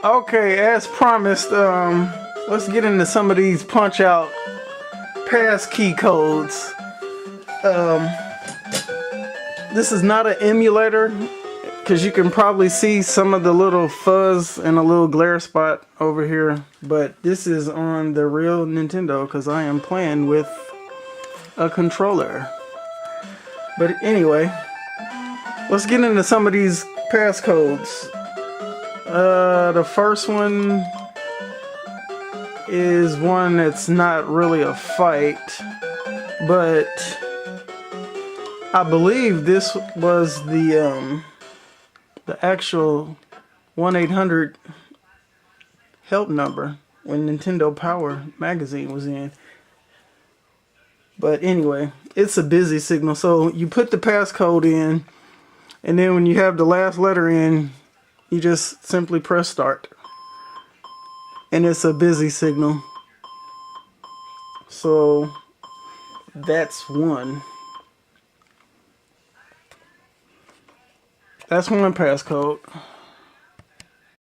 Okay, as promised, let's get into some of these punch out pass key codes. Um, this is not an emulator because you can probably see some of the little fuzz and a little glare spot over here, but this is on the real Nintendo because I am playing with a controller. But anyway, let's get into some of these passcodes. The first one is one that's not really a fight, but I believe this was the actual 1-800 help number when Nintendo Power magazine was in. But anyway, it's a busy signal, so you put the passcode in, and then when you have the last letter in, you just simply press start. And it's a busy signal. So that's one. That's one passcode.